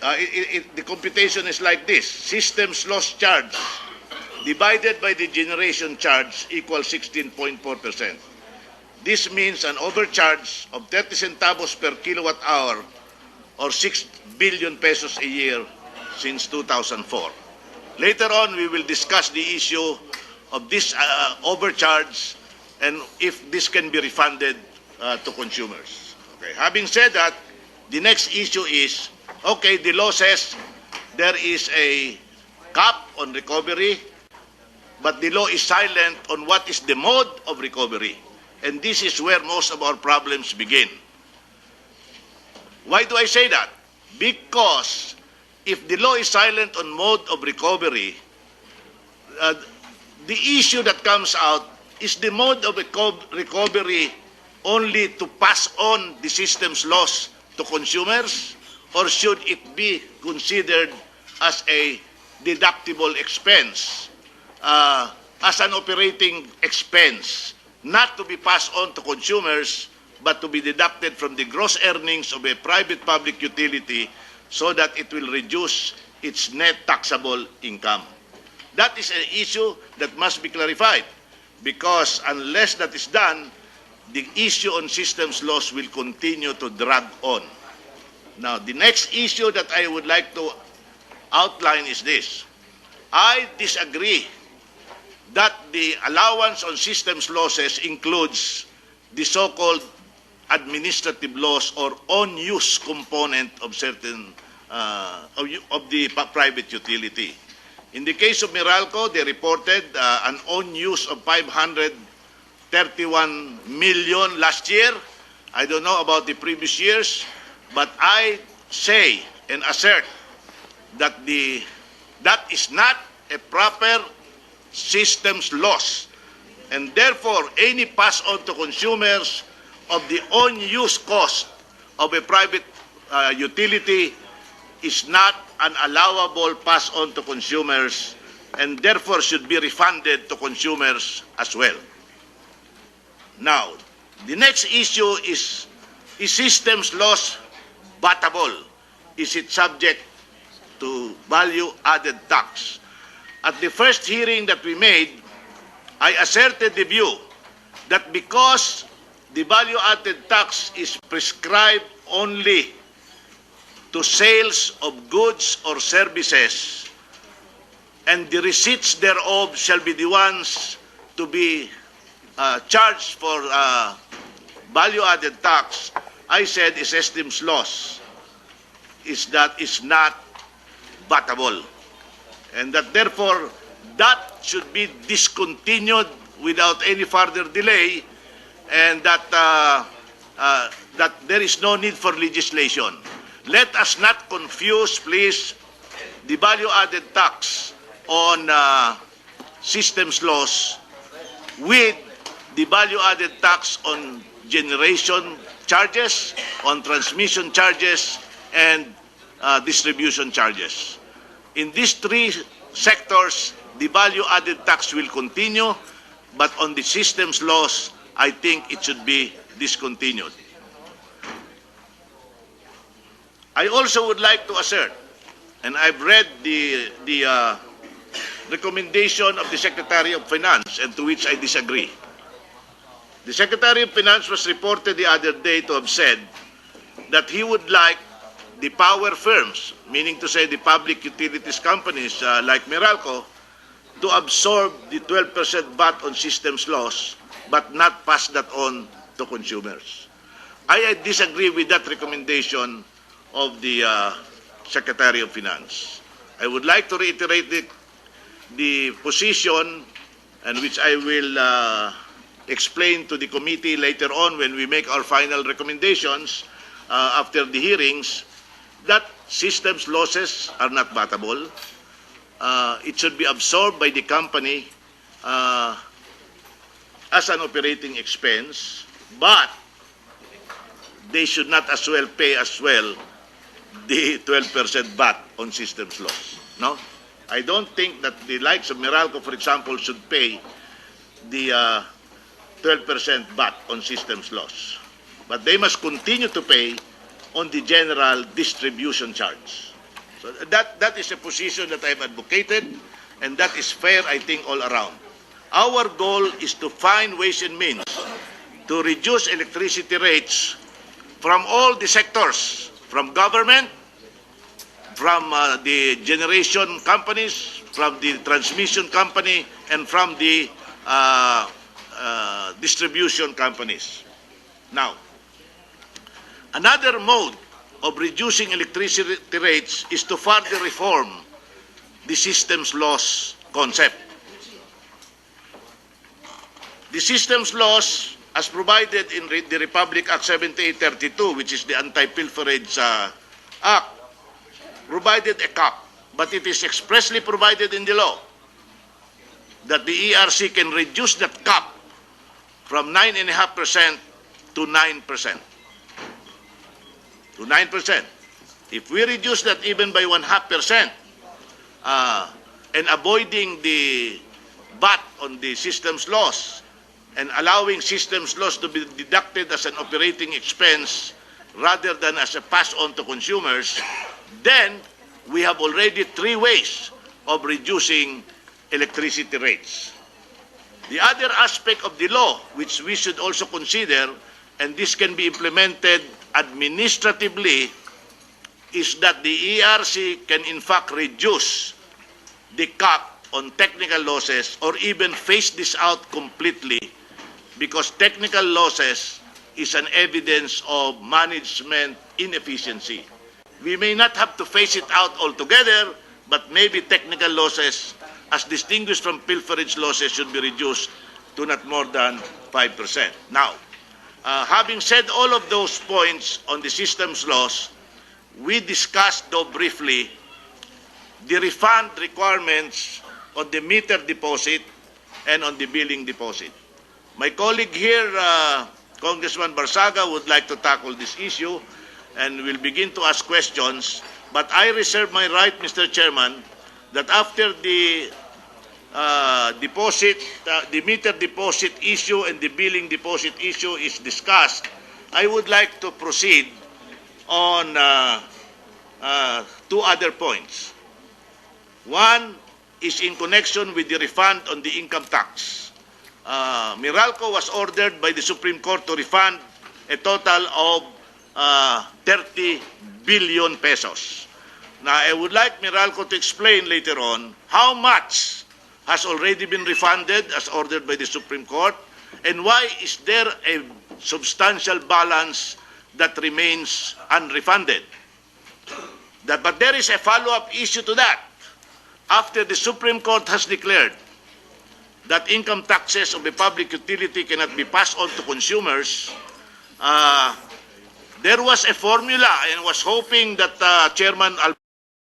the computation is like this. Systems loss charge divided by the generation charge equals 16.4%. This means an overcharge of 30 centavos per kilowatt hour or 6 billion pesos a year since 2004. Later on, we will discuss the issue of this overcharge and if this can be refunded to consumers. Okay. Having said that, the next issue is, okay, the law says there is a cap on recovery, but the law is silent on what is the mode of recovery. And this is where most of our problems begin. Why do I say that? Because if the law is silent on mode of recovery, the issue that comes out is the mode of recovery only to pass on the system's loss to consumers, or should it be considered as a deductible expense, as an operating expense, not to be passed on to consumers, but to be deducted from the gross earnings of a private public utility so that it will reduce its net taxable income. That is an issue that must be clarified, because unless that is done, the issue on systems loss will continue to drag on. Now, the next issue that I would like to outline is this. I disagree that the allowance on systems losses includes the so-called administrative loss or on-use component of certain of the private utility. In the case of Meralco, they reported an on-use of 531 million last year. I don't know about the previous years, but I say and assert that that is not a proper systems loss, and therefore any pass on to consumers of the on-use cost of a private utility is not an allowable pass on to consumers, and therefore should be refunded to consumers as well. Now, the next issue is systems loss battable? Is it subject to value-added tax? At the first hearing that we made, I asserted the view that because the value-added tax is prescribed only to sales of goods or services, and the receipts thereof shall be the ones to be charged for value-added tax, I said systems loss is not battable, and that therefore that should be discontinued without any further delay, and that that there is no need for legislation. Let us not confuse, please, the value-added tax on systems loss with the value-added tax on generation charges, on transmission charges, and distribution charges. In these three sectors, the value-added tax will continue, but on the systems loss, I think it should be discontinued. I also would like to assert, and I've read the recommendation of the Secretary of Finance, and to which I disagree. The Secretary of Finance was reported the other day to have said that he would like the power firms, meaning to say the public utilities companies like Meralco, to absorb the 12% VAT on systems loss, but not pass that on to consumers. I disagree with that recommendation of the Secretary of Finance. I would like to reiterate the position, and which I will explain to the committee later on when we make our final recommendations after the hearings, that systems losses are not battable. It should be absorbed by the company as an operating expense, but they should not as well pay as well the 12% VAT on systems loss. No? I don't think that the likes of Meralco, for example, should pay the 12% VAT on systems loss. But they must continue to pay on the general distribution charge. So that is a position that I've advocated, and that is fair, I think, all around. Our goal is to find ways and means to reduce electricity rates from all the sectors, from government, from the generation companies, from the transmission company, and from the distribution companies. Now, another mode of reducing electricity rates is to further reform the systems loss concept. The systems laws, as provided in the Republic Act 7832, which is the Anti-Pilferage Act, provided a cap, but it is expressly provided in the law that the ERC can reduce that cap from 9.5% to 9%. To 9%. If we reduce that even by 0.5%, and avoiding the VAT on the systems loss, and allowing systems loss to be deducted as an operating expense rather than as a pass-on to consumers, then we have already three ways of reducing electricity rates. The other aspect of the law, which we should also consider, and this can be implemented administratively, is that the ERC can in fact reduce the cap on technical losses or even phase this out completely, because technical losses is an evidence of management inefficiency. We may not have to phase it out altogether, but maybe technical losses, as distinguished from pilferage losses, should be reduced to not more than 5%. Now, having said all of those points on the systems loss, we discussed, though briefly, the refund requirements on the meter deposit and on the billing deposit. My colleague here, Congressman Barsaga, would like to tackle this issue and will begin to ask questions. But I reserve my right, Mr. Chairman, that after the the meter deposit issue and the billing deposit issue is discussed, I would like to proceed on two other points. One is in connection with the refund on the income tax. Meralco was ordered by the Supreme Court to refund a total of 30 billion pesos. Now, I would like Meralco to explain later on how much has already been refunded as ordered by the Supreme Court, and why is there a substantial balance that remains unrefunded. But there is a follow-up issue to that. After the Supreme Court has declared that income taxes of a public utility cannot be passed on to consumers, there was a formula, and was hoping that Chairman